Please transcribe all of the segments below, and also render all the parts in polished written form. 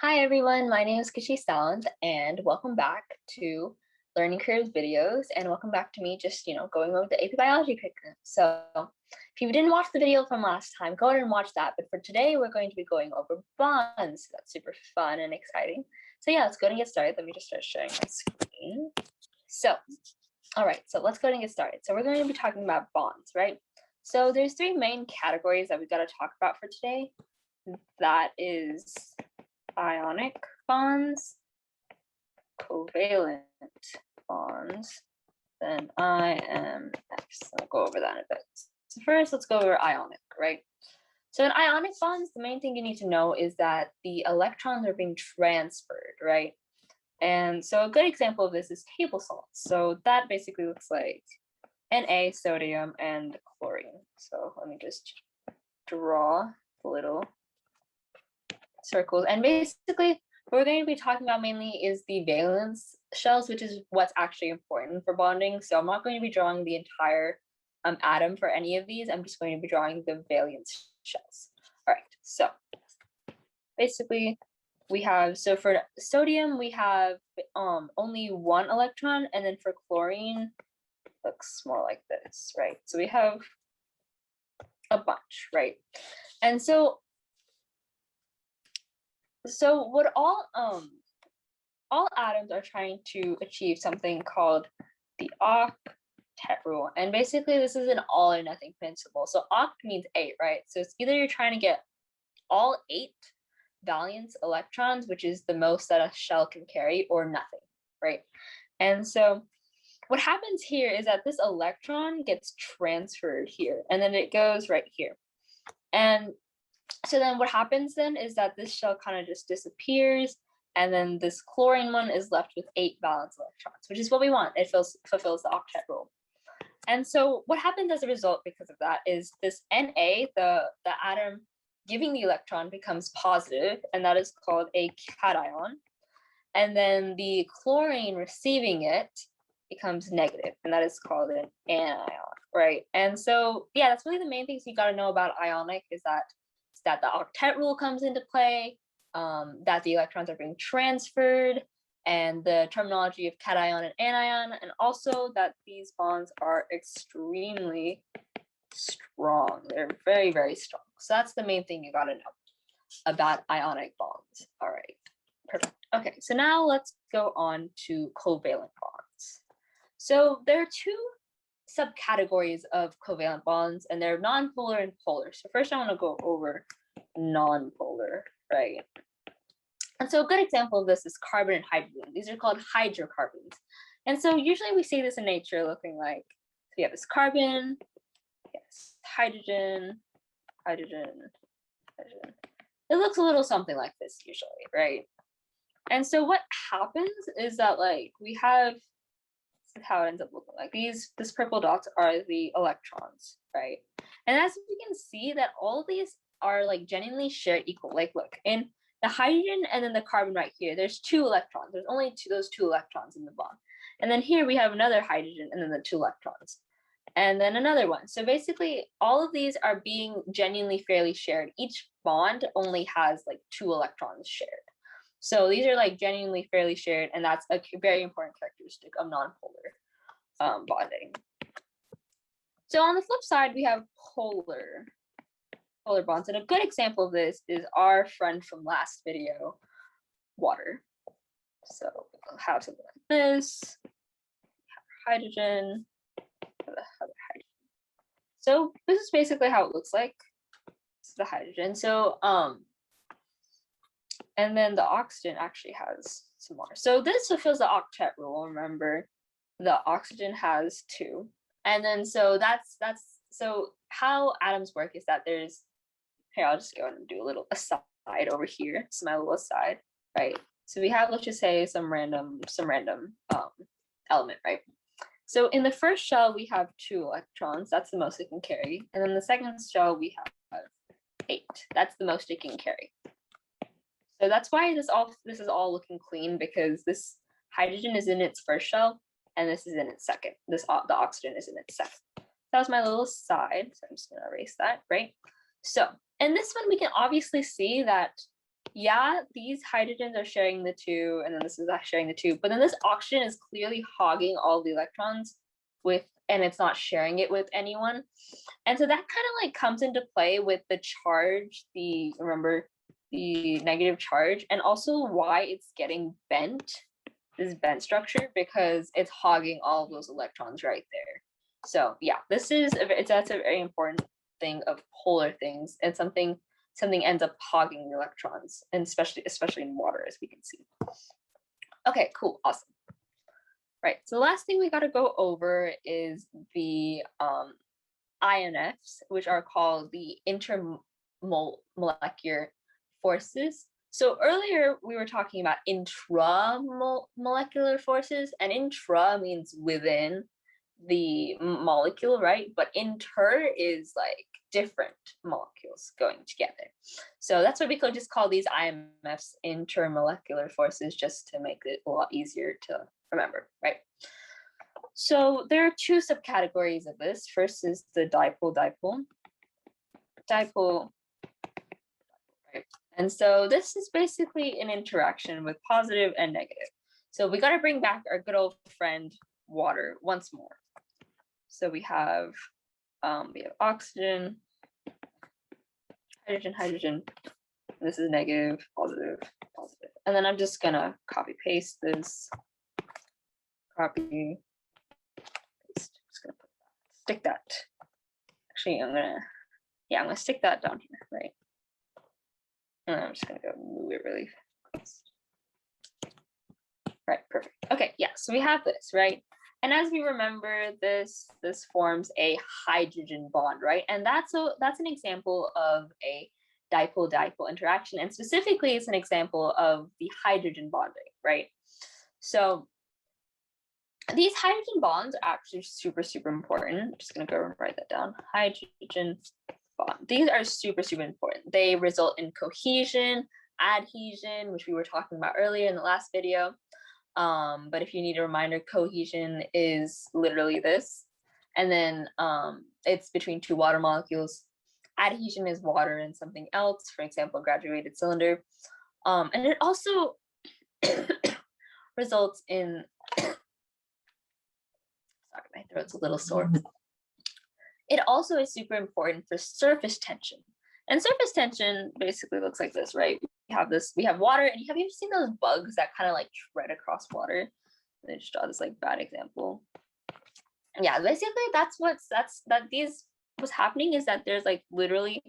Hi everyone, my name is Kashish and welcome back to Learning Curves videos, and welcome back to me just, going over the AP Biology curriculum. So if you didn't watch the video from last time, go ahead and watch that. But for today, we're going to be going over bonds. That's super fun and exciting. So yeah, let's go ahead and get started. Let me just start sharing my screen. So, all right, so let's go ahead and get started. So we're going to be talking about bonds, right? So there's three main categories that we've got to talk about for today. That is ionic bonds, covalent bonds, then IMX. I'll go over that in a bit. So first, let's go over ionic, right? So in ionic bonds, the main thing you need to know is that the electrons are being transferred, right? And so a good example of this is table salt. So that basically looks like Na, sodium, and chlorine. So let me just draw the little circles. And basically, what we're going to be talking about mainly is the valence shells, which is what's actually important for bonding. So I'm not going to be drawing the entire atom for any of these. I'm just going to be drawing the valence shells. All right, so basically we have, so for sodium, we have only one electron, and then for chlorine, looks more like this, right? So we have a bunch, right? And so what all atoms are trying to achieve something called the octet rule. And basically this is an all or nothing principle. So oct means 8, right? So it's either you're trying to get all 8 valence electrons, which is the most that a shell can carry, or nothing, right? And so what happens here is that this electron gets transferred here, and then it goes right here. And so then what happens then is that this shell kind of just disappears, and then this chlorine one is left with 8 valence electrons, which is what we want. It fulfills the octet rule. And so what happens as a result because of that is this Na, the atom giving the electron, becomes positive, and that is called a cation. And then the chlorine receiving it becomes negative, and that is called an anion, right? And so, yeah, that's really the main things you got to know about ionic is that the octet rule comes into play, that the electrons are being transferred, and the terminology of cation and anion, and also that these bonds are extremely strong. They're very, very strong. So that's the main thing you got to know about ionic bonds. All right, perfect. Okay, so now let's go on to covalent bonds. So there are two subcategories of covalent bonds, and they're nonpolar and polar. So first I want to go over nonpolar, right? And so a good example of this is carbon and hydrogen. These are called hydrocarbons. And so usually we see this in nature looking like, so you have this carbon, yes, hydrogen, hydrogen, hydrogen. It looks a little something like this usually, right? And so what happens is that like we have, this is how it ends up looking like. This purple dots are the electrons, right? And as you can see that all of these are like genuinely shared equal. Like look, in the hydrogen and then the carbon right here, there's 2 electrons. There's only those 2 electrons in the bond. And then here we have another hydrogen and then the 2 electrons. And then another one. So basically all of these are being genuinely fairly shared. Each bond only has like 2 electrons shared. So these are like genuinely fairly shared, and that's a very important characteristic of nonpolar bonding. So on the flip side, we have polar bonds, and a good example of this is our friend from last video, water. So we'll have something like this, hydrogen, other hydrogen. So this is basically how it looks like. This is the hydrogen. So and then the oxygen actually has some more. So this fulfills the octet rule. Remember, the oxygen has 2. And then so that's so how atoms work is that there's, here, I'll just go and do a little aside over here. It's my little aside, right? So we have, let's just say some random element, right? So in the first shell, we have 2 electrons. That's the most it can carry. And then the second shell, we have 8. That's the most it can carry. So that's why this is all looking clean, because this hydrogen is in its first shell and this is in its second. The oxygen is in its second. That was my little side. So I'm just gonna erase that, right? So in this one, we can obviously see that yeah, these hydrogens are sharing the two, and then this is not sharing the two, but then this oxygen is clearly hogging all the electrons and it's not sharing it with anyone. And so that kind of like comes into play with the charge, remember the negative charge, and also why it's getting bent, this bent structure, because it's hogging all of those electrons right there. So yeah, that's a very important thing of polar things, and something ends up hogging the electrons, and especially in water, as we can see. Okay, cool, awesome. Right, so the last thing we got to go over is the INFs, which are called the intermolecular forces. So earlier we were talking about intramolecular forces, and intra means within the molecule, right? But inter is like different molecules going together. So that's why we could just call these IMFs intermolecular forces, just to make it a lot easier to remember, right? So there are two subcategories of this. First is the dipole, right? And so this is basically an interaction with positive and negative. So we got to bring back our good old friend water once more. So we have oxygen, hydrogen. This is negative, positive. And then I'm just gonna copy paste this. Copy, paste. Just gonna stick that. Actually, I'm gonna stick that down here, right? And I'm just gonna go move it really fast. Right, perfect. Okay, yeah. So we have this, right? And as we remember, this forms a hydrogen bond, right? And that's an example of a dipole-dipole interaction. And specifically, it's an example of the hydrogen bonding, right? So these hydrogen bonds are actually super, super important. I'm just gonna go and write that down. Hydrogen bond. These are super, super important. They result in cohesion, adhesion, which we were talking about earlier in the last video. But if you need a reminder, cohesion is literally this. And then it's between two water molecules. Adhesion is water and something else, for example, graduated cylinder. And it also results in, sorry, my throat's a little sore. It also is super important for surface tension. And surface tension basically looks like this, right? We have water, and have you ever seen those bugs that kind of like tread across water? They just draw this like bad example. Yeah, basically what's happening is that there's like literally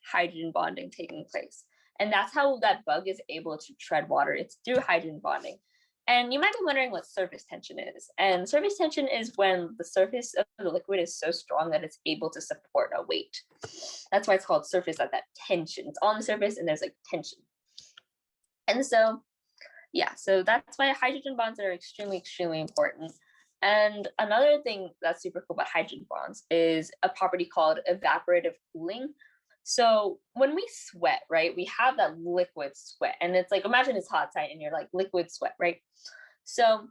hydrogen bonding taking place. And that's how that bug is able to tread water. It's through hydrogen bonding. And you might be wondering what surface tension is. And surface tension is when the surface of the liquid is so strong that it's able to support a weight. That's why it's called surface at that tension. It's on the surface and there's like tension. And so, yeah, so that's why hydrogen bonds are extremely, extremely important. And another thing that's super cool about hydrogen bonds is a property called evaporative cooling. So when we sweat, right, we have that liquid sweat, and it's like, imagine it's hot outside and you're like liquid sweat, right? So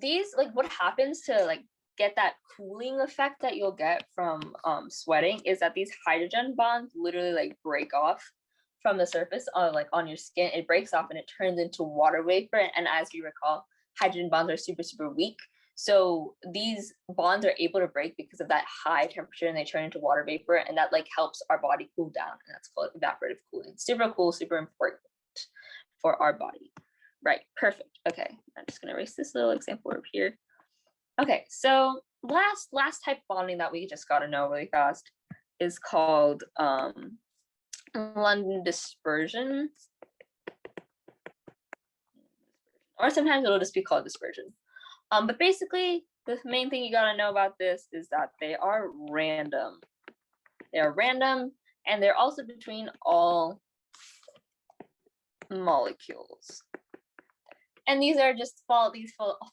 these, like, what happens to like get that cooling effect that you'll get from sweating is that these hydrogen bonds literally like break off from the surface like on your skin. It breaks off and it turns into water vapor. And as you recall, hydrogen bonds are super, super weak. So these bonds are able to break because of that high temperature, and they turn into water vapor, and that like helps our body cool down, and that's called evaporative cooling. Super cool, super important for our body. Right, perfect. Okay, I'm just gonna erase this little example over here. Okay, so last type of bonding that we just gotta know really fast is called London dispersion, or sometimes it'll just be called dispersion. But basically, the main thing you gotta know about this is that they are random. They are random, and they're also between all molecules. And these are just fall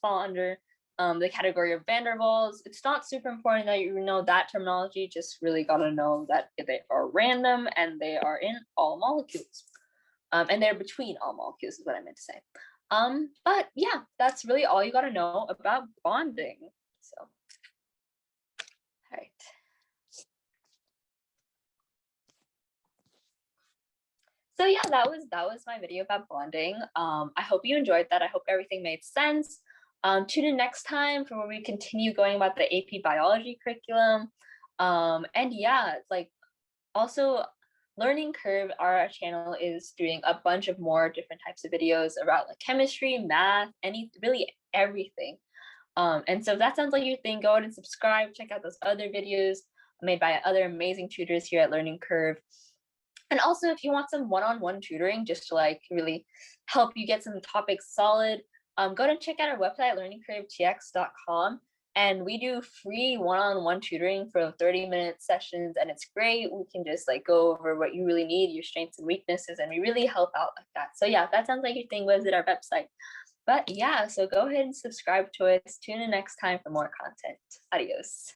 under the category of van der Waals. It's not super important that you know that terminology. Just really gotta know that they are random and they are in all molecules, and they're between all molecules is what I meant to say. But yeah, that's really all you gotta know about bonding. So, all right. So yeah, that was my video about bonding. I hope you enjoyed that. I hope everything made sense. Tune in next time for where we continue going about the AP biology curriculum. And yeah, like also Learning Curve, our channel is doing a bunch of more different types of videos about like chemistry, math, really everything. And so if that sounds like your thing, go ahead and subscribe, check out those other videos made by other amazing tutors here at Learning Curve. And also, if you want some one-on-one tutoring, just to like really help you get some topics solid, go to check out our website, learningcurvetx.com. And we do free one-on-one tutoring for 30-minute sessions, and it's great. We can just like go over what you really need, your strengths and weaknesses, and we really help out like that. So yeah, if that sounds like your thing, visit our website. But yeah, so go ahead and subscribe to us. Tune in next time for more content. Adios.